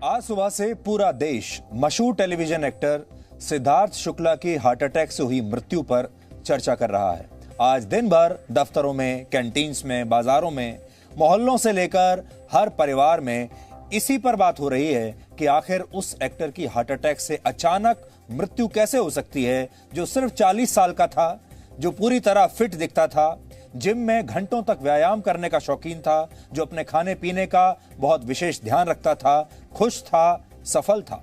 आज सुबह से पूरा देश मशहूर टेलीविजन एक्टर सिद्धार्थ शुक्ला की हार्ट अटैक से हुई मृत्यु पर चर्चा कर रहा है। आज दिन भर दफ्तरों में, कैंटीन्स में, बाजारों में, मोहल्लों से लेकर हर परिवार में इसी पर बात हो रही है कि आखिर उस एक्टर की हार्ट अटैक से अचानक मृत्यु कैसे हो सकती है, जो सिर्फ 40 साल का था, जो पूरी तरह फिट दिखता था, जिम में घंटों तक व्यायाम करने का शौकीन था, जो अपने खाने पीने का बहुत विशेष ध्यान रखता था, खुश था, सफल था।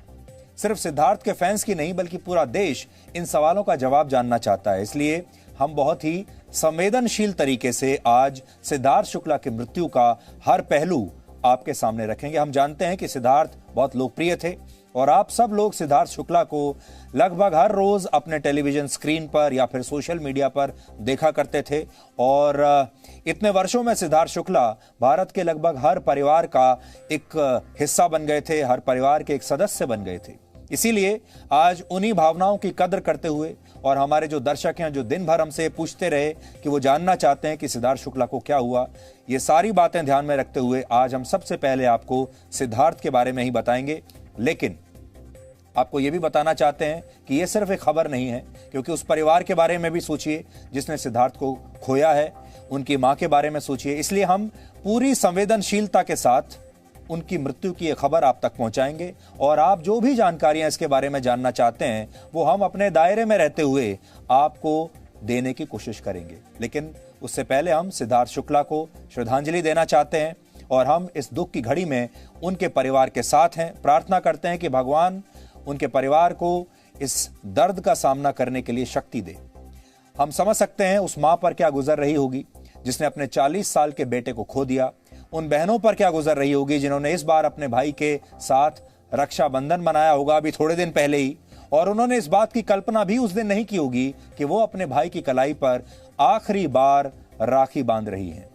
सिर्फ सिद्धार्थ के फैंस की नहीं बल्कि पूरा देश इन सवालों का जवाब जानना चाहता है। इसलिए हम बहुत ही संवेदनशील तरीके से आज सिद्धार्थ शुक्ला की मृत्यु का हर पहलू आपके सामने रखेंगे। हम जानते हैं कि सिद्धार्थ बहुत लोकप्रिय थे और आप सब लोग सिद्धार्थ शुक्ला को लगभग हर रोज अपने टेलीविजन स्क्रीन पर या फिर सोशल मीडिया पर देखा करते थे और इतने वर्षों में सिद्धार्थ शुक्ला भारत के लगभग हर परिवार का एक हिस्सा बन गए थे, हर परिवार के एक सदस्य बन गए थे। इसीलिए आज उन्हीं भावनाओं की कद्र करते हुए और हमारे जो दर्शक हैं, जो दिन भर हमसे पूछते रहे कि वो जानना चाहते हैं कि सिद्धार्थ शुक्ला को क्या हुआ, ये सारी बातें ध्यान में रखते हुए आज हम सबसे पहले आपको सिद्धार्थ के बारे में ही बताएंगे। लेकिन आपको यह भी बताना चाहते हैं कि यह सिर्फ एक खबर नहीं है, क्योंकि उस परिवार के बारे में भी सोचिए जिसने सिद्धार्थ को खोया है, उनकी मां के बारे में सोचिए। इसलिए हम पूरी संवेदनशीलता के साथ उनकी मृत्यु की यह खबर आप तक पहुंचाएंगे और आप जो भी जानकारियां इसके बारे में जानना चाहते हैं वो हम अपने दायरे में रहते हुए आपको देने की कोशिश करेंगे। लेकिन उससे पहले हम सिद्धार्थ शुक्ला को श्रद्धांजलि देना चाहते हैं और हम इस दुख की घड़ी में उनके परिवार के साथ हैं। प्रार्थना करते हैं कि भगवान उनके परिवार को इस दर्द का सामना करने के लिए शक्ति दे। हम समझ सकते हैं उस मां पर क्या गुजर रही होगी जिसने अपने 40 साल के बेटे को खो दिया, उन बहनों पर क्या गुजर रही होगी जिन्होंने इस बार अपने भाई के साथ रक्षाबंधन मनाया होगा अभी थोड़े दिन पहले ही, और उन्होंने इस बात की कल्पना भी उस दिन नहीं की होगी कि वो अपने भाई की कलाई पर आखिरी बार राखी बांध रही हैं।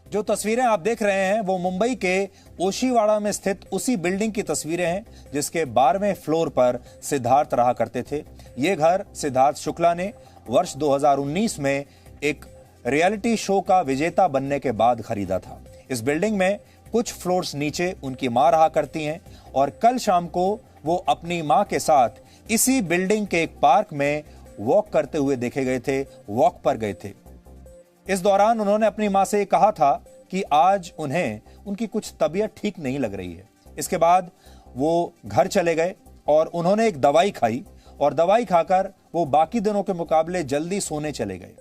जो तस्वीरें आप देख रहे हैं वो मुंबई के ओशीवाड़ा में स्थित उसी बिल्डिंग की तस्वीरें हैं जिसके 12वें फ्लोर पर सिद्धार्थ रहा करते थे। ये घर सिद्धार्थ शुक्ला ने वर्ष 2019 में एक रियलिटी शो का विजेता बनने के बाद खरीदा था। इस बिल्डिंग में कुछ फ्लोर्स नीचे उनकी मां रहा करती हैं और कल शाम को वो अपनी मां के साथ इसी बिल्डिंग के एक पार्क में वॉक करते हुए देखे गए थे, वॉक पर गए थे। इस दौरान उन्होंने अपनी मां से कहा था कि आज उन्हें उनकी कुछ तबीयत ठीक नहीं लग रही है। इसके बाद वो घर चले गए और उन्होंने एक दवाई खाई और दवाई खाकर वो बाकी दिनों के मुकाबले जल्दी सोने चले गए।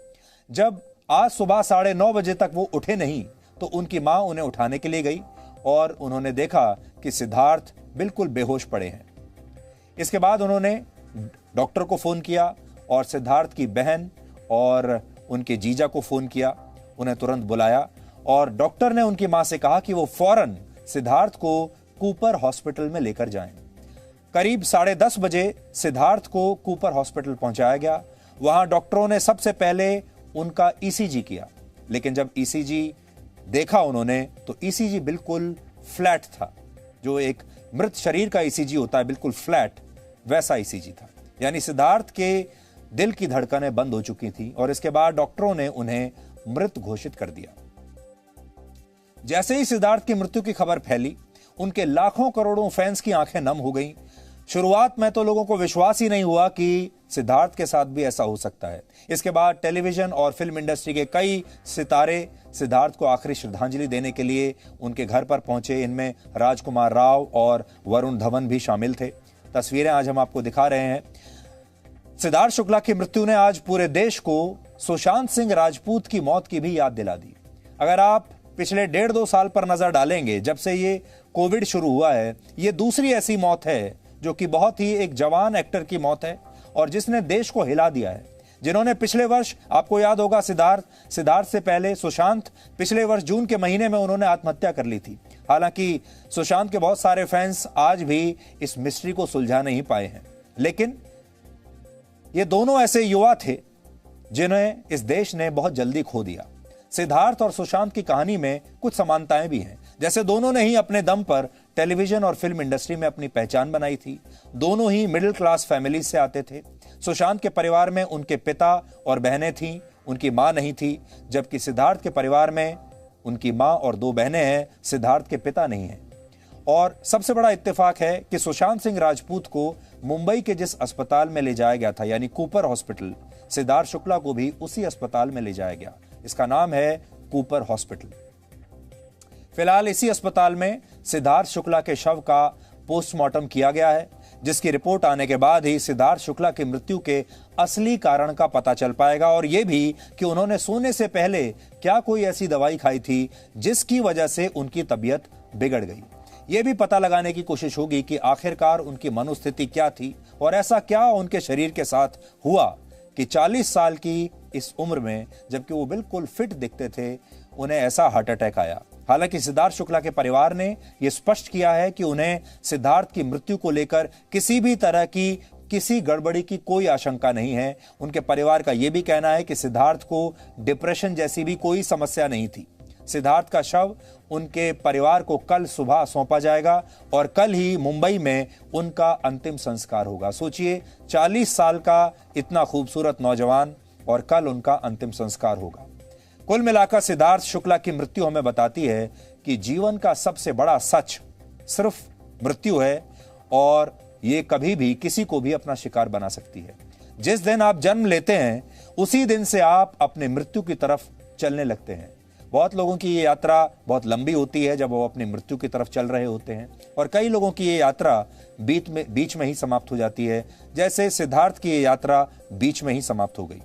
जब आज सुबह 9:30 बजे तक वो उठे नहीं तो उनकी मां उन्हें उठाने के लिए गई और उन्होंने देखा कि सिद्धार्थ बिल्कुल बेहोश पड़े हैं। इसके बाद उन्होंने डॉक्टर को फोन किया और सिद्धार्थ की बहन और उनके जीजा को फोन किया, उन्हें तुरंत बुलाया और डॉक्टर ने उनकी मां से कहा कि वो फौरन सिद्धार्थ को कूपर हॉस्पिटल में लेकर जाएं। करीब 10:30 बजे सिद्धार्थ को कूपर हॉस्पिटल पहुंचाया गया। वहां डॉक्टरों ने सबसे पहले उनका ईसीजी किया, लेकिन जब ईसीजी देखा उन्होंने तो ईसीजी बिल्कुल फ्लैट था। जो एक मृत शरीर का ईसीजी होता है बिल्कुल फ्लैट, वैसा ईसीजी था। यानी सिद्धार्थ के दिल की धड़कनें बंद हो चुकी थी और इसके बाद डॉक्टरों ने उन्हें मृत घोषित कर दिया। जैसे ही सिद्धार्थ की मृत्यु की खबर फैली, उनके लाखों करोड़ों फैंस की आंखें नम हो गईं। शुरुआत में तो लोगों को विश्वास ही नहीं हुआ कि सिद्धार्थ के साथ भी ऐसा हो सकता है। इसके बाद टेलीविजन और फिल्म इंडस्ट्री के कई सितारे सिद्धार्थ को आखिरी श्रद्धांजलि देने के लिए उनके घर पर पहुंचे। इनमें राजकुमार राव और वरुण धवन भी शामिल थे। तस्वीरें आज हम आपको दिखा रहे हैं। सिद्धार्थ शुक्ला की मृत्यु ने आज पूरे देश को सुशांत सिंह राजपूत की मौत की भी याद दिला दी। अगर आप पिछले 1.5-2 साल पर नजर डालेंगे, जब से ये कोविड शुरू हुआ है, ये दूसरी ऐसी मौत है जो कि बहुत ही एक जवान एक्टर की मौत है और जिसने देश को हिला दिया है। जिन्होंने पिछले वर्ष, आपको याद होगा, सिद्धार्थ से पहले सुशांत पिछले वर्ष जून के महीने में उन्होंने आत्महत्या कर ली थी। हालांकि सुशांत के बहुत सारे फैंस आज भी इस मिस्ट्री को सुलझा नहीं पाए हैं, लेकिन ये दोनों ऐसे युवा थे जिन्हें इस देश ने बहुत जल्दी खो दिया। सिद्धार्थ और सुशांत की कहानी में कुछ समानताएं भी हैं। जैसे दोनों ने ही अपने दम पर टेलीविजन और फिल्म इंडस्ट्री में अपनी पहचान बनाई थी। दोनों ही मिडिल क्लास फैमिली से आते थे। सुशांत के परिवार में उनके पिता और बहनें थीं, उनकी मां नहीं थी, जबकि सिद्धार्थ के परिवार में उनकी मां और 2 बहनें हैं, सिद्धार्थ के पिता नहीं हैं। और सबसे बड़ा इत्तेफाक है कि सुशांत सिंह राजपूत को मुंबई के जिस अस्पताल में ले जाया गया था, यानी कूपर हॉस्पिटल, सिद्धार्थ शुक्ला को भी उसी अस्पताल में ले जाया गया। इसका नाम है कूपर हॉस्पिटल। फिलहाल इसी अस्पताल में सिद्धार्थ शुक्ला के शव का पोस्टमार्टम किया गया है, जिसकी रिपोर्ट आने के बाद ही सिद्धार्थ शुक्ला की मृत्यु के असली कारण का पता चल पाएगा, और यह भी कि उन्होंने सोने से पहले क्या कोई ऐसी दवाई खाई थी जिसकी वजह से उनकी तबीयत बिगड़ गई। यह भी पता लगाने की कोशिश होगी कि आखिरकार उनकी मनोस्थिति क्या थी और ऐसा क्या उनके शरीर के साथ हुआ कि 40 साल की इस उम्र में, जबकि वो बिल्कुल फिट दिखते थे, उन्हें ऐसा हार्ट अटैक आया। हालांकि सिद्धार्थ शुक्ला के परिवार ने यह स्पष्ट किया है कि उन्हें सिद्धार्थ की मृत्यु को लेकर किसी भी तरह की किसी गड़बड़ी की कोई आशंका नहीं है। उनके परिवार का यह भी कहना है कि सिद्धार्थ को डिप्रेशन जैसी भी कोई समस्या नहीं थी। सिद्धार्थ का शव उनके परिवार को कल सुबह सौंपा जाएगा और कल ही मुंबई में उनका अंतिम संस्कार होगा। सोचिए, 40 साल का इतना खूबसूरत नौजवान और कल उनका अंतिम संस्कार होगा। कुल मिलाकर सिद्धार्थ शुक्ला की मृत्यु हमें बताती है कि जीवन का सबसे बड़ा सच सिर्फ मृत्यु है, और ये कभी भी किसी को भी अपना शिकार बना सकती है। जिस दिन आप जन्म लेते हैं उसी दिन से आप अपने मृत्यु की तरफ चलने लगते हैं। बहुत लोगों की ये यात्रा बहुत लंबी होती है जब वो अपनी मृत्यु की तरफ चल रहे होते हैं, और कई लोगों की ये यात्रा बीच में ही समाप्त हो जाती है, जैसे सिद्धार्थ की ये यात्रा बीच में ही समाप्त हो गई।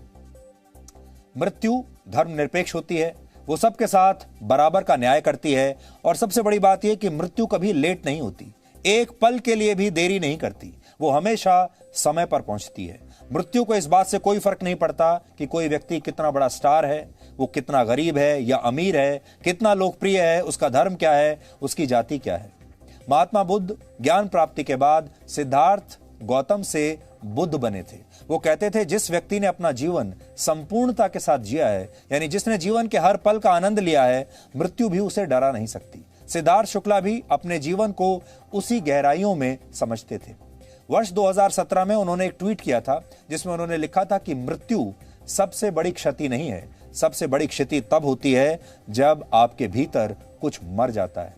मृत्यु धर्मनिरपेक्ष होती है, वो सबके साथ बराबर का न्याय करती है, और सबसे बड़ी बात यह कि मृत्यु कभी लेट नहीं होती, एक पल के लिए भी देरी नहीं करती, वो हमेशा समय पर पहुंचती है। मृत्यु को इस बात से कोई फर्क नहीं पड़ता कि कोई व्यक्ति कितना बड़ा स्टार है, वो कितना गरीब है या अमीर है, कितना लोकप्रिय है, उसका धर्म क्या है, उसकी जाति क्या है। महात्मा बुद्ध ज्ञान प्राप्ति के बाद सिद्धार्थ गौतम से बुद्ध बने थे। वो कहते थे, जिस व्यक्ति ने अपना जीवन संपूर्णता के साथ जिया है, यानी जिसने जीवन के हर पल का आनंद लिया है, मृत्यु भी उसे डरा नहीं सकती। सिद्धार्थ शुक्ला भी अपने जीवन को उसी गहराइयों में समझते थे। वर्ष 2017 में उन्होंने एक ट्वीट किया था जिसमें उन्होंने लिखा था कि मृत्यु सबसे बड़ी क्षति नहीं है, सबसे बड़ी क्षति तब होती है जब आपके भीतर कुछ मर जाता है।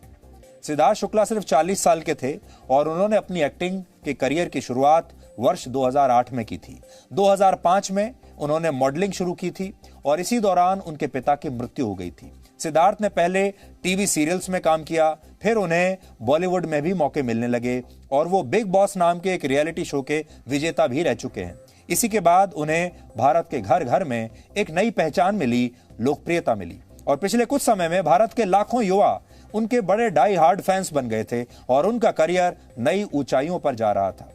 सिद्धार्थ शुक्ला सिर्फ 40 साल के थे और उन्होंने अपनी एक्टिंग के करियर की शुरुआत वर्ष 2008 में की थी। 2005 में उन्होंने मॉडलिंग शुरू की थी और इसी दौरान उनके पिता की मृत्यु हो गई थी। सिद्धार्थ ने पहले टीवी सीरियल्स में काम किया, फिर उन्हें बॉलीवुड में भी मौके मिलने लगे और वो बिग बॉस नाम के एक रियलिटी शो के विजेता भी रह चुके हैं। इसी के बाद उन्हें भारत के घर घर में एक नई पहचान मिली, लोकप्रियता मिली, और पिछले कुछ समय में भारत के लाखों युवा उनके बड़े डाई हार्ड फैंस बन गए थे और उनका करियर नई ऊंचाइयों पर जा रहा था।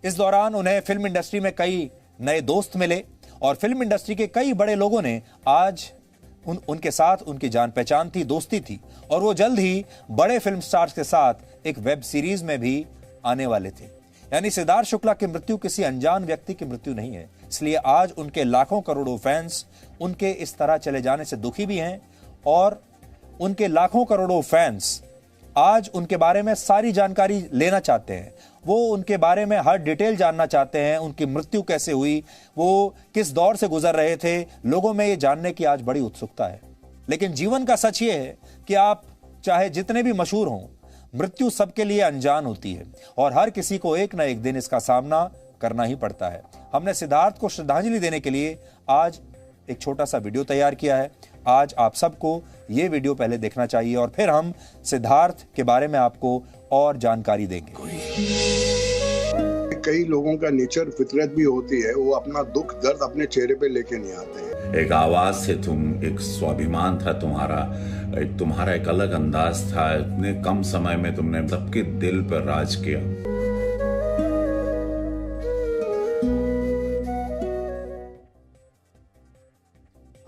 इस दौरान उन्हें फिल्म इंडस्ट्री में कई नए दोस्त मिले और फिल्म इंडस्ट्री के कई बड़े लोगों ने आज उनके साथ उनकी जान पहचान थी, दोस्ती थी, और वो जल्द ही बड़े फिल्म स्टार्स के साथ एक वेब सीरीज में भी आने वाले थे। यानी सिद्धार्थ शुक्ला की मृत्यु किसी अनजान व्यक्ति की मृत्यु नहीं है, इसलिए आज उनके लाखों करोड़ों फैंस उनके इस तरह चले जाने से दुखी भी हैं, और उनके लाखों करोड़ों फैंस आज उनके बारे में सारी जानकारी लेना चाहते हैं। वो उनके बारे में हर डिटेल जानना चाहते हैं, उनकी मृत्यु कैसे हुई, वो किस दौर से गुजर रहे थे। लोगों में ये जानने की आज बड़ी उत्सुकता है। लेकिन जीवन का सच ये है कि आप चाहे जितने भी मशहूर हों, मृत्यु सबके लिए अनजान होती है और हर किसी को एक ना एक दिन इसका सामना करना ही पड़ता है। हमने सिद्धार्थ को श्रद्धांजलि देने के लिए आज एक छोटा सा वीडियो तैयार किया है। आज आप सबको ये वीडियो पहले देखना चाहिए और फिर हम सिद्धार्थ के बारे में आपको और जानकारी देंगे। कई लोगों का नेचर फितरत भी होती है, वो अपना दुख दर्द अपने चेहरे पे लेके नहीं आते हैं। एक आवाज थे तुम, एक स्वाभिमान था तुम्हारा, तुम्हारा एक अलग अंदाज था। इतने कम समय में तुमने सबके दिल पर राज किया।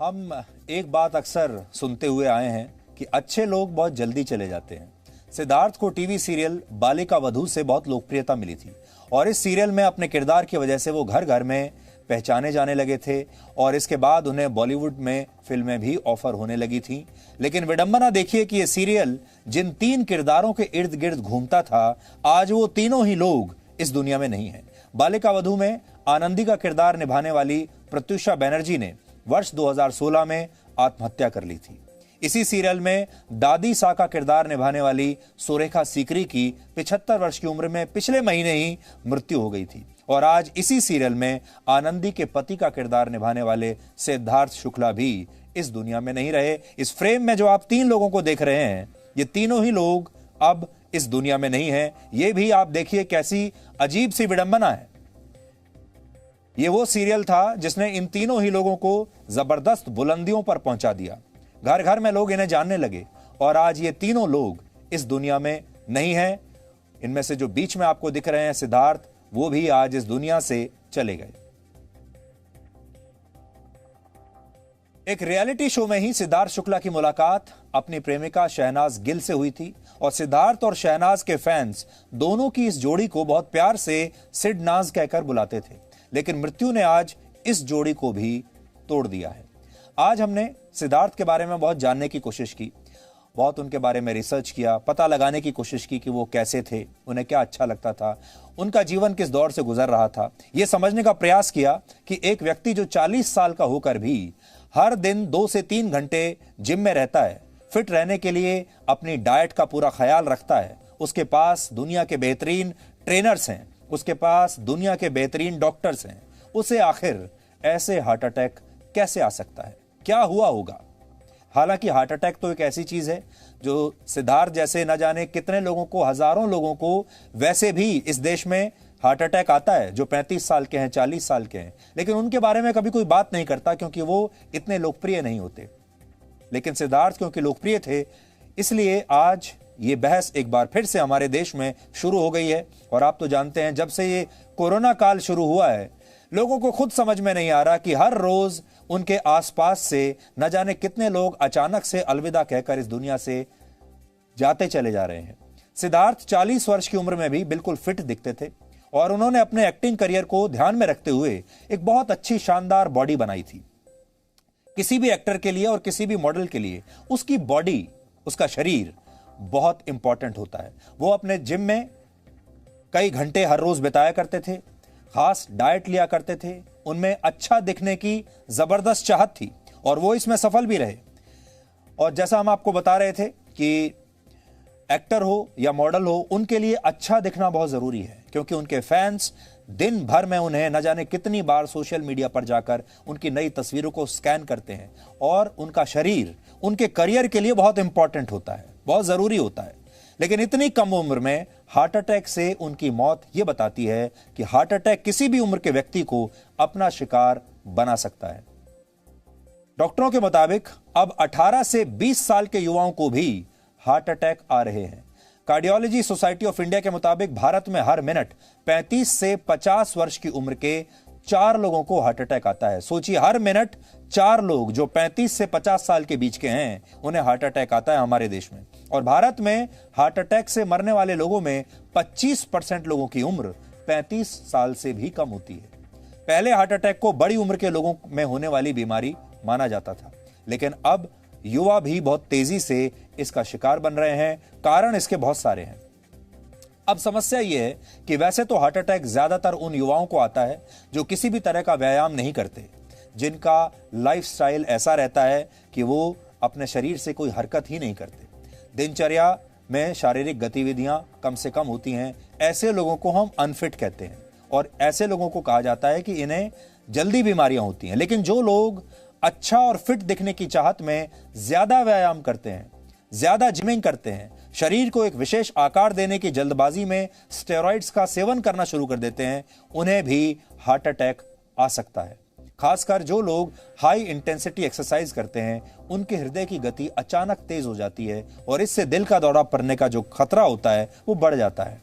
हम एक बात अक्सर सुनते हुए आए हैं कि अच्छे लोग बहुत जल्दी चले जाते हैं। सिद्धार्थ को टीवी सीरियल बालिका वधू से बहुत लोकप्रियता मिली थी और इस सीरियल में अपने किरदार की वजह से वो घर घर में पहचाने जाने लगे थे और इसके बाद उन्हें बॉलीवुड में फिल्में भी ऑफर होने लगी थी। लेकिन विडंबना देखिए कि ये सीरियल जिन 3 किरदारों के इर्द गिर्द घूमता था, आज वो तीनों ही लोग इस दुनिया में नहीं है। बालिका वधू में आनंदी का किरदार निभाने वाली प्रत्युषा बनर्जी ने वर्ष 2016 में आत्महत्या कर ली थी। इसी सीरियल में दादी सा का किरदार निभाने वाली सुरेखा सीकरी की 75 वर्ष की उम्र में पिछले महीने ही मृत्यु हो गई थी। और आज इसी सीरियल में आनंदी के पति का किरदार निभाने वाले सिद्धार्थ शुक्ला भी इस दुनिया में नहीं रहे। इस फ्रेम में जो आप 3 लोगों को देख रहे हैं, ये तीनों ही लोग अब इस दुनिया में नहीं हैं। ये भी आप देखिए कैसी अजीब सी विडंबना है। ये वो सीरियल था जिसने इन तीनों ही लोगों को जबरदस्त बुलंदियों पर पहुंचा दिया। घर घर में लोग इन्हें जानने लगे और आज ये तीनों लोग इस दुनिया में नहीं हैं। इनमें से जो बीच में आपको दिख रहे हैं सिद्धार्थ, वो भी आज इस दुनिया से चले गए। एक रियलिटी शो में ही सिद्धार्थ शुक्ला की मुलाकात अपनी प्रेमिका शहनाज गिल से हुई थी और सिद्धार्थ और शहनाज के फैंस दोनों की इस जोड़ी को बहुत प्यार से सिड नाज कहकर बुलाते थे। लेकिन मृत्यु ने आज इस जोड़ी को भी तोड़ दिया है। आज हमने सिद्धार्थ के बारे में बहुत जानने की कोशिश की, बहुत उनके बारे में रिसर्च किया, पता लगाने की कोशिश की कि वो कैसे थे, उन्हें क्या अच्छा लगता था, उनका जीवन किस दौर से गुजर रहा था। यह समझने का प्रयास किया कि एक व्यक्ति जो 40 साल का होकर भी हर दिन 2 से 3 घंटे जिम में रहता है, फिट रहने के लिए अपनी डाइट का पूरा ख्याल रखता है, उसके पास दुनिया के बेहतरीन ट्रेनर्स हैं, उसके पास दुनिया के बेहतरीन डॉक्टर्स हैं, उसे आखिर ऐसे हार्ट अटैक कैसे आ सकता है, क्या हुआ होगा। हालांकि हार्ट अटैक तो एक ऐसी चीज है जो सिद्धार्थ जैसे न जाने कितने लोगों को, हजारों लोगों को वैसे भी इस देश में हार्ट अटैक आता है जो 35 साल के हैं, 40 साल के हैं, लेकिन उनके बारे में कभी कोई बात नहीं करता क्योंकि वो इतने लोकप्रिय नहीं होते। लेकिन सिद्धार्थ क्योंकि लोकप्रिय थे, इसलिए आज ये बहस एक बार फिर से हमारे देश में शुरू हो गई है। और आप तो जानते हैं, जब से ये कोरोना काल शुरू हुआ है, लोगों को खुद समझ में नहीं आ रहा कि हर रोज उनके आसपास से न जाने कितने लोग अचानक से अलविदा कहकर इस दुनिया से जाते चले जा रहे हैं। सिद्धार्थ 40 वर्ष की उम्र में भी बिल्कुल फिट दिखते थे और उन्होंने अपने एक्टिंग करियर को ध्यान में रखते हुए एक बहुत अच्छी शानदार बॉडी बनाई थी। किसी भी एक्टर के लिए और किसी भी मॉडल के लिए उसकी बॉडी, उसका शरीर बहुत इंपॉर्टेंट होता है। वो अपने जिम में कई घंटे हर रोज बिताया करते थे, खास डाइट लिया करते थे, उनमें अच्छा दिखने की जबरदस्त चाहत थी और वो इसमें सफल भी रहे। और जैसा हम आपको बता रहे थे कि एक्टर हो या मॉडल हो, उनके लिए अच्छा दिखना बहुत जरूरी है क्योंकि उनके फैंस दिन भर में उन्हें न जाने कितनी बार सोशल मीडिया पर जाकर उनकी नई तस्वीरों को स्कैन करते हैं और उनका शरीर उनके करियर के लिए बहुत इंपॉर्टेंट होता है, बहुत जरूरी होता है। लेकिन इतनी कम उम्र में हार्ट अटैक से उनकी मौत यह बताती है कि हार्ट अटैक किसी भी उम्र के व्यक्ति को अपना शिकार बना सकता है। डॉक्टरों के मुताबिक अब 18 से 20 साल के युवाओं को भी हार्ट अटैक आ रहे हैं। कार्डियोलॉजी सोसाइटी ऑफ इंडिया के मुताबिक भारत में हर मिनट 35 से 50 वर्ष की उम्र के 4 लोगों को हार्ट अटैक आता है। सोचिए, हर मिनट 4 लोग जो 35 से 50 साल के बीच के हैं, उन्हें हार्ट अटैक आता है हमारे देश में। और भारत में हार्ट अटैक से मरने वाले लोगों में 25% लोगों की उम्र 35 साल से भी कम होती है। पहले हार्ट अटैक को बड़ी उम्र के लोगों में होने वाली बीमारी माना जाता था, लेकिन अब युवा भी बहुत तेजी से इसका शिकार बन रहे हैं। कारण इसके बहुत सारे हैं। अब समस्या यह है कि वैसे तो हार्ट अटैक ज्यादातर उन युवाओं को आता है जो किसी भी तरह का व्यायाम नहीं करते, जिनका लाइफस्टाइल ऐसा रहता है कि वो अपने शरीर से कोई हरकत ही नहीं करते, दिनचर्या में शारीरिक गतिविधियां कम से कम होती हैं। ऐसे लोगों को हम अनफिट कहते हैं और ऐसे लोगों को कहा जाता है कि इन्हें जल्दी बीमारियां होती हैं। लेकिन जो लोग अच्छा और फिट दिखने की चाहत में ज्यादा व्यायाम करते हैं, ज्यादा जिमिंग करते हैं, शरीर को एक विशेष आकार देने की जल्दबाजी में स्टेरॉइड्स का सेवन करना शुरू कर देते हैं, उन्हें भी हार्ट अटैक आ सकता है। खासकर जो लोग हाई इंटेंसिटी एक्सरसाइज करते हैं, उनके हृदय की गति अचानक तेज हो जाती है और इससे दिल का दौरा पड़ने का जो खतरा होता है वो बढ़ जाता है।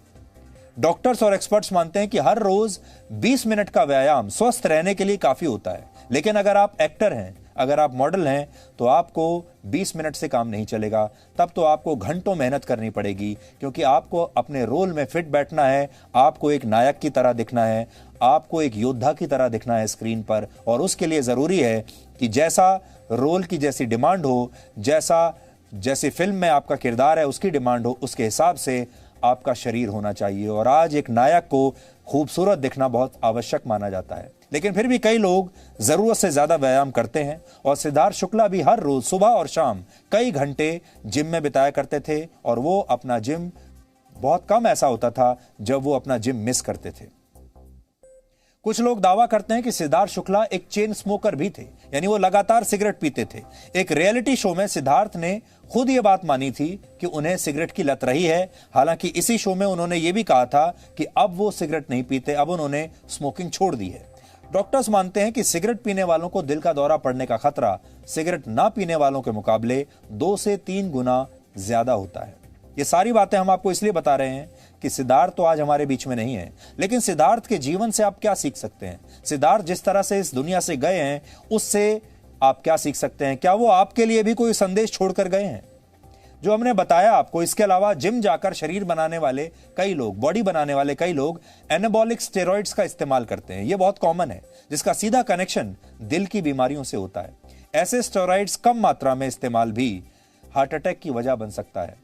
डॉक्टर्स और एक्सपर्ट्स मानते हैं कि हर रोज 20 मिनट का व्यायाम स्वस्थ रहने के लिए काफी होता है। लेकिन अगर आप एक्टर हैं, अगर आप मॉडल हैं, तो आपको 20 मिनट से काम नहीं चलेगा। तब तो आपको घंटों मेहनत करनी पड़ेगी क्योंकि आपको अपने रोल में फिट बैठना है, आपको एक नायक की तरह दिखना है, आपको एक योद्धा की तरह दिखना है स्क्रीन पर। और उसके लिए जरूरी है कि जैसा रोल की जैसी डिमांड हो, जैसी फिल्म में आपका किरदार है उसकी डिमांड हो, उसके हिसाब से आपका शरीर होना चाहिए। और आज एक नायक को खूबसूरत दिखना बहुत आवश्यक माना जाता है। लेकिन फिर भी कई लोग जरूरत से ज्यादा व्यायाम करते हैं और सिद्धार्थ शुक्ला भी हर रोज सुबह और शाम कई घंटे जिम में बिताया करते थे और वो अपना जिम बहुत कम ऐसा होता था जब वो अपना जिम मिस करते थे। कुछ लोग दावा करते हैं कि सिद्धार्थ शुक्ला एक चेन स्मोकर भी थे, यानी वो लगातार सिगरेट पीते थे। एक रियलिटी शो में सिद्धार्थ ने खुद ये बात मानी थी कि उन्हें सिगरेट की लत रही है। हालांकि इसी शो में उन्होंने ये भी कहा था कि अब वो सिगरेट नहीं पीते, अब उन्होंने स्मोकिंग छोड़ दी है। डॉक्टर्स मानते हैं कि सिगरेट पीने वालों को दिल का दौरा पड़ने का खतरा सिगरेट ना पीने वालों के मुकाबले 2 से 3 गुना ज्यादा होता है। ये सारी बातें हम आपको इसलिए बता रहे हैं कि सिद्धार्थ तो आज हमारे बीच में नहीं है, लेकिन सिद्धार्थ के जीवन से आप क्या सीख सकते हैं? सिद्धार्थ जिस तरह से इस दुनिया से गए हैं उससे आप क्या सीख सकते हैं? क्या वो आपके लिए भी कोई संदेश छोड़कर गए हैं? जो हमने बताया आपको, इसके अलावा जिम जाकर शरीर बनाने वाले कई लोग, बॉडी बनाने वाले कई लोग एनाबॉलिक स्टेरॉइड्स का इस्तेमाल करते हैं। यह बहुत कॉमन है, जिसका सीधा कनेक्शन दिल की बीमारियों से होता है। ऐसे स्टेरॉइड्स कम मात्रा में इस्तेमाल भी हार्ट अटैक की वजह बन सकता है।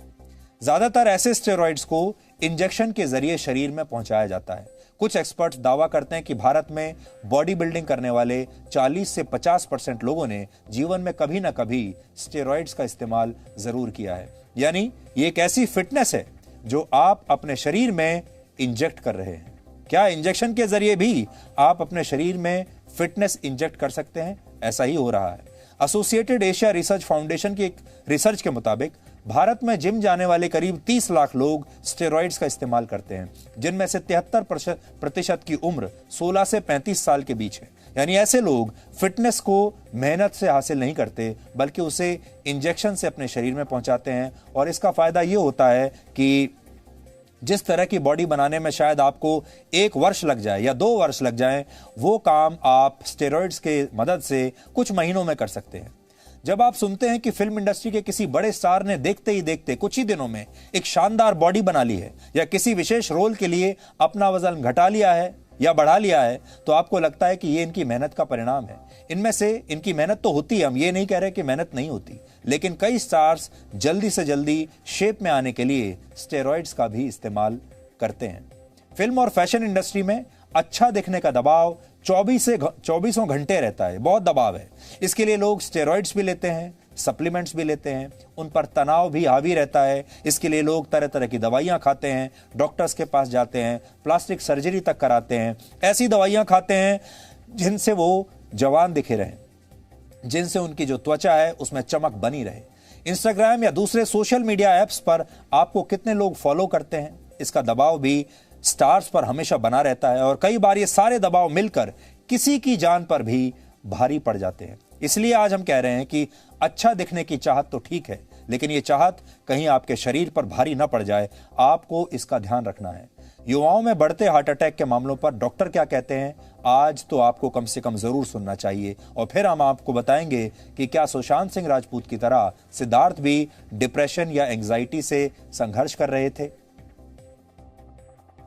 ज्यादातर ऐसे स्टेरॉइड्स को इंजेक्शन के जरिए शरीर में पहुंचाया जाता है। कुछ एक्सपर्ट्स दावा करते हैं कि भारत में बॉडी बिल्डिंग करने वाले 40 से 50% लोगों ने जीवन में कभी ना कभी स्टेरॉइड्स का इस्तेमाल जरूर किया है। यानी ये एक ऐसी फिटनेस है जो आप अपने शरीर में इंजेक्ट कर रहे हैं। क्या इंजेक्शन के जरिए भी आप अपने शरीर में फिटनेस इंजेक्ट कर सकते हैं? ऐसा ही हो रहा है। एसोसिएटेड एशिया रिसर्च फाउंडेशन की एक रिसर्च के मुताबिक भारत में जिम जाने वाले करीब 30 लाख लोग स्टेरॉइड्स का इस्तेमाल करते हैं, जिनमें से 73% की उम्र 16 से 35 साल के बीच है। यानी ऐसे लोग फिटनेस को मेहनत से हासिल नहीं करते, बल्कि उसे इंजेक्शन से अपने शरीर में पहुंचाते हैं। और इसका फायदा ये होता है कि जिस तरह की बॉडी बनाने में शायद आपको 1 वर्ष लग जाए या 2 वर्ष लग जाए, वो काम आप स्टेरॉइड्स के मदद से कुछ महीनों में कर सकते हैं। जब आप सुनते हैं कि फिल्म इंडस्ट्री के किसी बड़े स्टार ने देखते ही देखते कुछ ही दिनों में एक शानदार बॉडी बना ली है या किसी विशेष रोल के लिए अपना वजन घटा लिया है या बढ़ा लिया है, तो आपको लगता है कि ये इनकी मेहनत का परिणाम है। इनमें से इनकी मेहनत तो होती है, हम ये नहीं कह रहे कि मेहनत नहीं होती, लेकिन कई स्टार्स जल्दी से जल्दी शेप में आने के लिए स्टेरॉइड्स का भी इस्तेमाल करते हैं। फिल्म और फैशन इंडस्ट्री में अच्छा दिखने का दबाव 24 घंटे रहता है, बहुत दबाव है। इसके लिए लोग स्टेरॉइड्स भी लेते हैं, सप्लीमेंट्स भी लेते हैं, उन पर तनाव भी हावी रहता है। इसके लिए लोग तरह तरह की दवाइयां खाते हैं, डॉक्टर्स के पास जाते हैं, प्लास्टिक सर्जरी तक कराते हैं। ऐसी दवाइयां खाते हैं जिनसे वो जवान दिखे रहें, जिनसे उनकी जो त्वचा है उसमें चमक बनी रहे। इंस्टाग्राम या दूसरे सोशल मीडिया ऐप्स पर आपको कितने लोग फॉलो करते हैं, इसका दबाव भी स्टार्स पर हमेशा बना रहता है। और कई बार ये सारे दबाव मिलकर किसी की जान पर भी भारी पड़ जाते हैं। इसलिए आज हम कह रहे हैं कि अच्छा दिखने की चाहत तो ठीक है, लेकिन ये चाहत कहीं आपके शरीर पर भारी ना पड़ जाए, आपको इसका ध्यान रखना है। युवाओं में बढ़ते हार्ट अटैक के मामलों पर डॉक्टर क्या कहते हैं, आज तो आपको कम से कम जरूर सुनना चाहिए। और फिर हम आपको बताएंगे कि क्या सुशांत सिंह राजपूत की तरह सिद्धार्थ भी डिप्रेशन या एंजाइटी से संघर्ष कर रहे थे।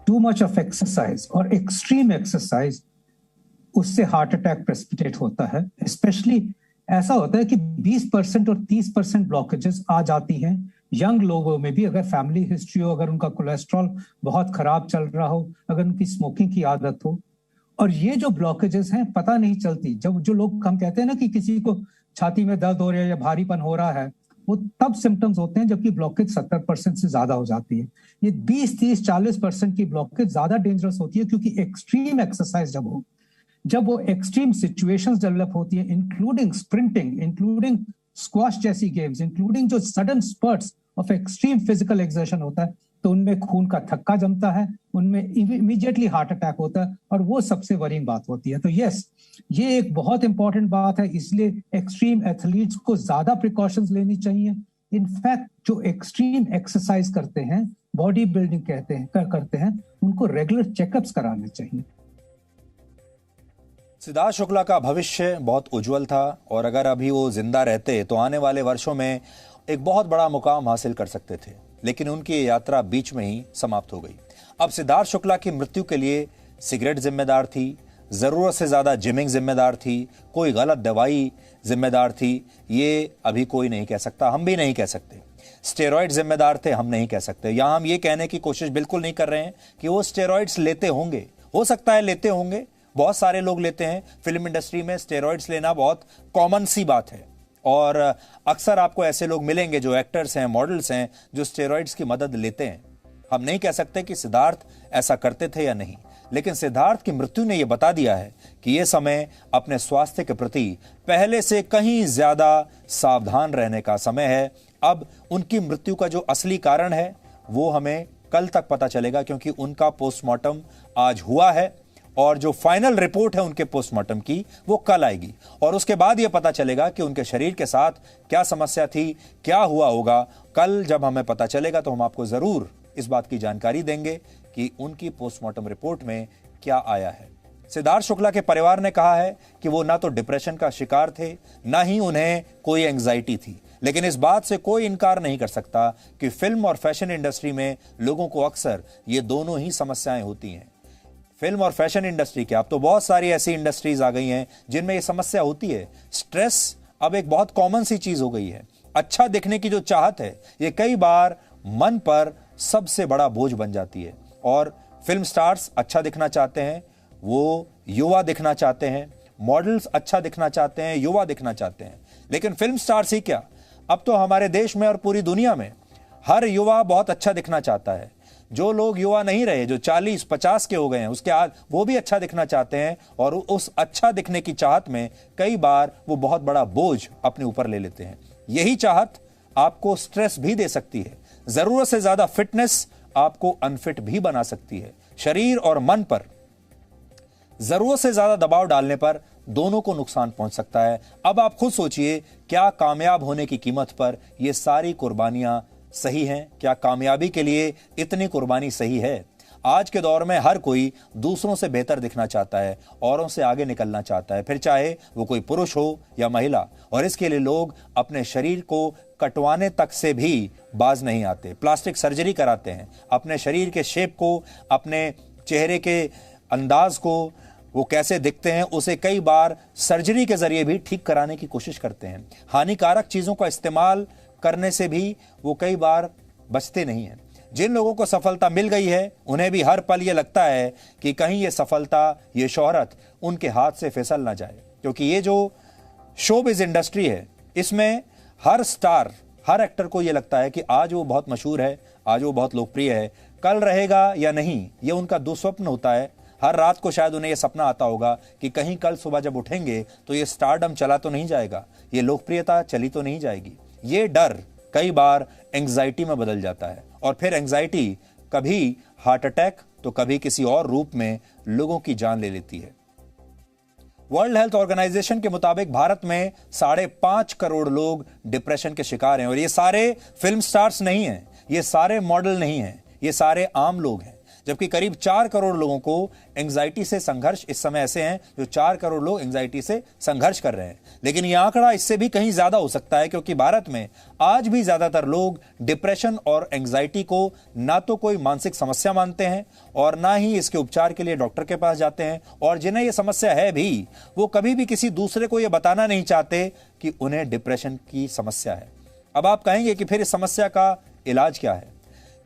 टू मच ऑफ एक्सरसाइज और एक्सट्रीम एक्सरसाइज, उससे हार्ट अटैक प्रेसिपिटेट होता है। स्पेशली ऐसा होता है कि 20% और 30% ब्लॉकेजेस आ जाती हैं यंग लोगों में भी, अगर फैमिली हिस्ट्री हो, अगर उनका कोलेस्ट्रॉल बहुत खराब चल रहा हो, अगर उनकी स्मोकिंग की आदत हो। और ये जो ब्लॉकेजेस हैं पता नहीं चलती। जब जो लोग हम कहते हैं ना कि किसी को छाती में दर्द हो रहा है या भारीपन हो रहा है, वो तब सिम्टम्स होते हैं जबकि ब्लॉकेज 70% से ज्यादा हो जाती है। ये 20, 30, 40% की ब्लॉकेज ज्यादा डेंजरस होती है, क्योंकि एक्सट्रीम एक्सरसाइज जब वो एक्सट्रीम सिचुएशंस डेवलप होती है, इंक्लूडिंग स्प्रिंटिंग, इंक्लूडिंग स्क्वाश जैसी गेम्स, इंक्लूडिंग जो sudden sprouts of extreme physical exertion होता है, तो उनमें खून का थक्का जमता है, उनमें इमीडिएटली हार्ट अटैक होता है, और वो सबसे वरींग बात होती है। तो यस, ये एक बहुत इंपॉर्टेंट बात है। इसलिए एक्सट्रीम एथलीट्स को ज्यादा प्रिकॉशंस लेनी चाहिए। इनफैक्ट जो एक्सट्रीम एक्सरसाइज करते हैं, बॉडी बिल्डिंग करते हैं, उनको रेगुलर चेकअप्स कराने चाहिए। सिद्धार्थ शुक्ला का भविष्य बहुत उज्जवल था, और अगर अभी वो जिंदा रहते तो आने वाले वर्षों में एक बहुत बड़ा मुकाम हासिल कर सकते थे, लेकिन उनकी यात्रा बीच में ही समाप्त हो गई। अब सिद्धार्थ शुक्ला की मृत्यु के लिए सिगरेट जिम्मेदार थी, जरूरत से ज्यादा जिमिंग जिम्मेदार थी, कोई गलत दवाई जिम्मेदार थी, ये अभी कोई नहीं कह सकता, हम भी नहीं कह सकते। स्टेरॉइड जिम्मेदार थे, हम नहीं कह सकते। यहां हम ये कहने की कोशिश बिल्कुल नहीं कर रहे हैं कि वो स्टेरॉइड्स लेते होंगे, हो सकता है लेते होंगे, बहुत सारे लोग लेते हैं। फिल्म इंडस्ट्री में स्टेरॉइड्स लेना बहुत कॉमन सी बात है और अक्सर आपको ऐसे लोग मिलेंगे जो एक्टर्स हैं, मॉडल्स हैं, जो स्टेरॉइड्स की मदद लेते हैं। हम नहीं कह सकते कि सिद्धार्थ ऐसा करते थे या नहीं, लेकिन सिद्धार्थ की मृत्यु ने यह बता दिया है कि यह समय अपने स्वास्थ्य के प्रति पहले से कहीं ज्यादा सावधान रहने का समय है। अब उनकी मृत्यु का जो असली कारण है वो हमें कल तक पता चलेगा, क्योंकि उनका पोस्टमार्टम आज हुआ है और जो फाइनल रिपोर्ट है उनके पोस्टमार्टम की वो कल आएगी और उसके बाद यह पता चलेगा कि उनके शरीर के साथ क्या समस्या थी, क्या हुआ होगा। कल जब हमें पता चलेगा तो हम आपको जरूर इस बात की जानकारी देंगे कि उनकी पोस्टमार्टम रिपोर्ट में क्या आया है। सिद्धार्थ शुक्ला के परिवार ने कहा है कि वो ना तो डिप्रेशन का शिकार थे, ना ही उन्हें कोई एंजाइटी थी, लेकिन इस बात से कोई इनकार नहीं कर सकता कि फिल्म और फैशन इंडस्ट्री में लोगों को अक्सर ये दोनों ही समस्याएं होती हैं। फिल्म और फैशन इंडस्ट्री के अब तो बहुत सारी ऐसी इंडस्ट्रीज आ गई हैं जिनमें यह समस्या होती है। स्ट्रेस अब एक बहुत कॉमन सी चीज हो गई है। अच्छा दिखने की जो चाहत है ये कई बार मन पर सबसे बड़ा बोझ बन जाती है और फिल्म स्टार्स अच्छा दिखना चाहते हैं, वो युवा दिखना चाहते हैं, मॉडल्स अच्छा दिखना चाहते हैं, युवा दिखना चाहते हैं। लेकिन फिल्म स्टार्स ही क्या, अब तो हमारे देश में और पूरी दुनिया में हर युवा बहुत अच्छा दिखना चाहता है। जो लोग युवा नहीं रहे, जो 40-50 के हो गए हैं, उसके आज वो भी अच्छा दिखना चाहते हैं और उस अच्छा दिखने की चाहत में कई बार वो बहुत बड़ा बोझ अपने ऊपर ले लेते हैं। यही चाहत आपको स्ट्रेस भी दे सकती है। जरूरत से ज्यादा फिटनेस आपको अनफिट भी बना सकती है। शरीर और मन पर जरूरत से ज्यादा दबाव डालने पर दोनों को नुकसान पहुंच सकता है। अब आप खुद सोचिए, क्या कामयाब होने की कीमत पर यह सारी कुर्बानियां सही हैं? क्या कामयाबी के लिए इतनी कुर्बानी सही है? आज के दौर में हर कोई दूसरों से बेहतर दिखना चाहता है, औरों से आगे निकलना चाहता है, फिर चाहे वो कोई पुरुष हो या महिला, और इसके लिए लोग अपने शरीर को कटवाने तक से भी बाज नहीं आते। प्लास्टिक सर्जरी कराते हैं, अपने शरीर के शेप को, अपने चेहरे के अंदाज को, वो कैसे दिखते हैं उसे कई बार सर्जरी के जरिए भी ठीक कराने की कोशिश करते हैं। हानिकारक चीजों का इस्तेमाल करने से भी वो कई बार बचते नहीं हैं। जिन लोगों को सफलता मिल गई है उन्हें भी हर पल ये लगता है कि कहीं ये सफलता, ये शोहरत उनके हाथ से फिसल ना जाए, क्योंकि ये जो शोबिज़ इंडस्ट्री है इसमें हर स्टार, हर एक्टर को ये लगता है कि आज वो बहुत मशहूर है, आज वो बहुत लोकप्रिय है, कल रहेगा या नहीं ये उनका दुस्वप्न होता है। हर रात को शायद उन्हें यह सपना आता होगा कि कहीं कल सुबह जब उठेंगे तो ये स्टारडम चला तो नहीं जाएगा, ये लोकप्रियता चली तो नहीं जाएगी। ये डर कई बार एंजाइटी में बदल जाता है और फिर एंजाइटी कभी हार्ट अटैक तो कभी किसी और रूप में लोगों की जान ले लेती है। वर्ल्ड हेल्थ ऑर्गेनाइजेशन के मुताबिक भारत में 5.5 करोड़ लोग डिप्रेशन के शिकार हैं और ये सारे फिल्म स्टार्स नहीं हैं, ये सारे मॉडल नहीं हैं, ये सारे आम लोग हैं। जबकि करीब 4 करोड़ लोगों को एंजाइटी से संघर्ष, इस समय ऐसे हैं जो 4 करोड़ लोग एंजाइटी से संघर्ष कर रहे हैं। लेकिन यह आंकड़ा इससे भी कहीं ज्यादा हो सकता है, क्योंकि भारत में आज भी ज्यादातर लोग डिप्रेशन और एंजाइटी को ना तो कोई मानसिक समस्या मानते हैं और ना ही इसके उपचार के लिए डॉक्टर के पास जाते हैं, और जिन्हें यह समस्या है भी वो कभी भी किसी दूसरे को यह बताना नहीं चाहते कि उन्हें डिप्रेशन की समस्या है। अब आप कहेंगे कि फिर इस समस्या का इलाज क्या है?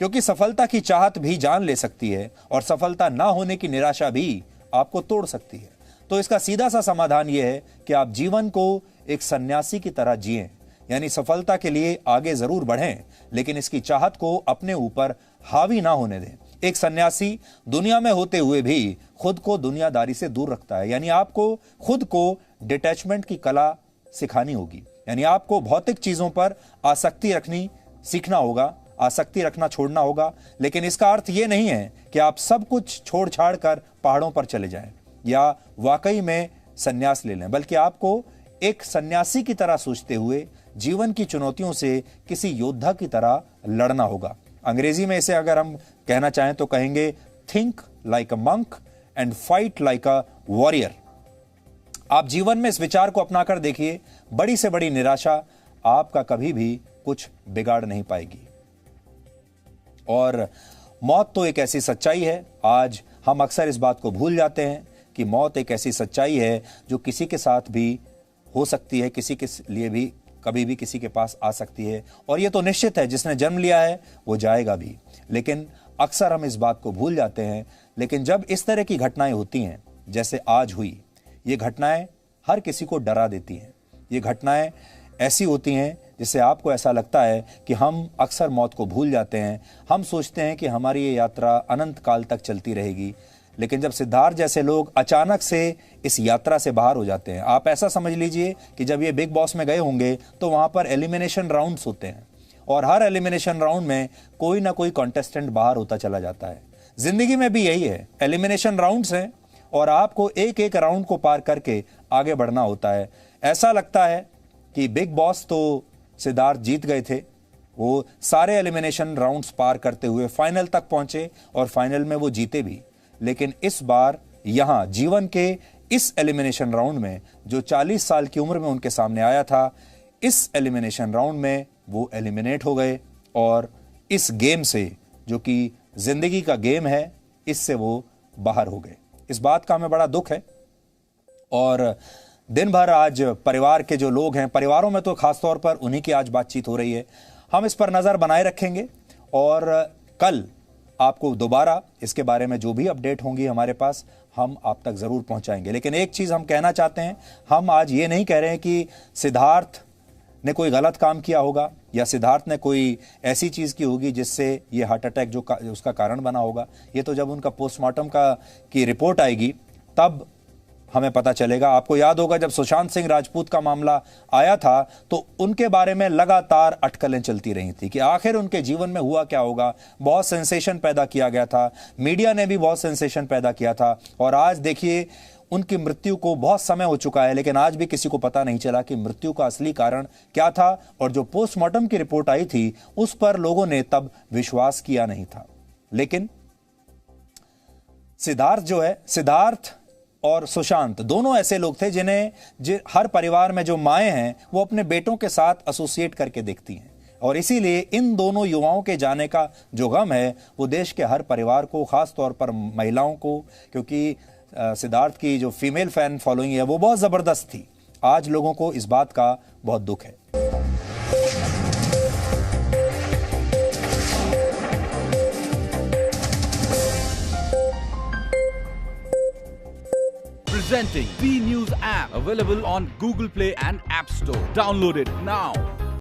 क्योंकि सफलता की चाहत भी जान ले सकती है और सफलता ना होने की निराशा भी आपको तोड़ सकती है। तो इसका सीधा सा समाधान यह है कि आप जीवन को एक सन्यासी की तरह जिएं, यानी सफलता के लिए आगे जरूर बढ़ें लेकिन इसकी चाहत को अपने ऊपर हावी ना होने दें। एक सन्यासी दुनिया में होते हुए भी खुद को दुनियादारी से दूर रखता है, यानी आपको खुद को डिटैचमेंट की कला सिखानी होगी, यानी आपको भौतिक चीजों पर आसक्ति रखनी सीखना होगा, आसक्ति रखना छोड़ना होगा। लेकिन इसका अर्थ यह नहीं है कि आप सब कुछ छोड़ छाड़ कर पहाड़ों पर चले जाएं या वाकई में सन्यास ले लें, बल्कि आपको एक सन्यासी की तरह सोचते हुए जीवन की चुनौतियों से किसी योद्धा की तरह लड़ना होगा। अंग्रेजी में इसे अगर हम कहना चाहें तो कहेंगे think like a monk and fight like a warrior. आप जीवन में इस विचार को अपनाकर देखिए, बड़ी से बड़ी निराशा आपका कभी भी कुछ बिगाड़ नहीं पाएगी। और मौत तो एक ऐसी सच्चाई है, आज हम अक्सर इस बात को भूल जाते हैं कि मौत एक ऐसी सच्चाई है जो किसी के साथ भी हो सकती है, किसी के लिए भी कभी भी किसी के पास आ सकती है, और ये तो निश्चित है जिसने जन्म लिया है वो जाएगा भी। लेकिन अक्सर हम इस बात को भूल जाते हैं। लेकिन जब इस तरह की घटनाएं होती हैं, जैसे आज हुई, ये घटनाएं हर किसी को डरा देती हैं। ये घटनाएं ऐसी होती हैं जिससे आपको ऐसा लगता है कि हम अक्सर मौत को भूल जाते हैं। हम सोचते हैं कि हमारी ये यात्रा अनंत काल तक चलती रहेगी, लेकिन जब सिद्धार्थ जैसे लोग अचानक से इस यात्रा से बाहर हो जाते हैं, आप ऐसा समझ लीजिए कि जब ये बिग बॉस में गए होंगे तो वहां पर एलिमिनेशन राउंड्स होते हैं और हर एलिमिनेशन राउंड में कोई ना कोई कॉन्टेस्टेंट बाहर होता चला जाता है। जिंदगी में भी यही है, एलिमिनेशन राउंड्स हैं और आपको एक एक राउंड को पार करके आगे बढ़ना होता है। ऐसा लगता है कि बिग बॉस तो सिद्धार्थ जीत गए थे, वो सारे एलिमिनेशन राउंड्स पार करते हुए फाइनल तक पहुंचे और फाइनल में वो जीते भी। लेकिन इस बार यहां जीवन के इस एलिमिनेशन राउंड में जो 40 साल की उम्र में उनके सामने आया था, इस एलिमिनेशन राउंड में वो एलिमिनेट हो गए और इस गेम से, जो कि जिंदगी का गेम है, इससे वो बाहर हो गए। इस बात का हमें बड़ा दुख है और दिन भर आज परिवार के जो लोग हैं, परिवारों में तो खासतौर पर उन्हीं की आज बातचीत हो रही है। हम इस पर नजर बनाए रखेंगे और कल आपको दोबारा इसके बारे में जो भी अपडेट होंगी हमारे पास, हम आप तक जरूर पहुंचाएंगे। लेकिन एक चीज हम कहना चाहते हैं, हम आज ये नहीं कह रहे हैं कि सिद्धार्थ ने कोई गलत काम किया होगा या सिद्धार्थ ने कोई ऐसी चीज की होगी जिससे ये हार्ट अटैक जो उसका कारण बना होगा। ये तो जब उनका पोस्टमार्टम की रिपोर्ट आएगी तब हमें पता चलेगा। आपको याद होगा जब सुशांत सिंह राजपूत का मामला आया था तो उनके बारे में लगातार अटकलें चलती रही थी कि आखिर उनके जीवन में हुआ क्या होगा। बहुत सेंसेशन पैदा किया गया था, मीडिया ने भी बहुत सेंसेशन पैदा किया था और आज देखिए उनकी मृत्यु को बहुत समय हो चुका है, लेकिन आज भी किसी को पता नहीं चला कि मृत्यु का असली कारण क्या था। और जो पोस्टमार्टम की रिपोर्ट आई थी उस पर लोगों ने तब विश्वास किया नहीं था। लेकिन सिद्धार्थ और सुशांत दोनों ऐसे लोग थे जिन्हें हर परिवार में जो माएं हैं वो अपने बेटों के साथ एसोसिएट करके देखती हैं और इसीलिए इन दोनों युवाओं के जाने का जो गम है वो देश के हर परिवार को, खास तौर पर महिलाओं को, क्योंकि सिद्धार्थ की जो फीमेल फैन फॉलोइंग है वो बहुत जबरदस्त थी। आज लोगों को इस बात का बहुत दुख है। Presenting B News app, available on Google Play and App Store. Download it now.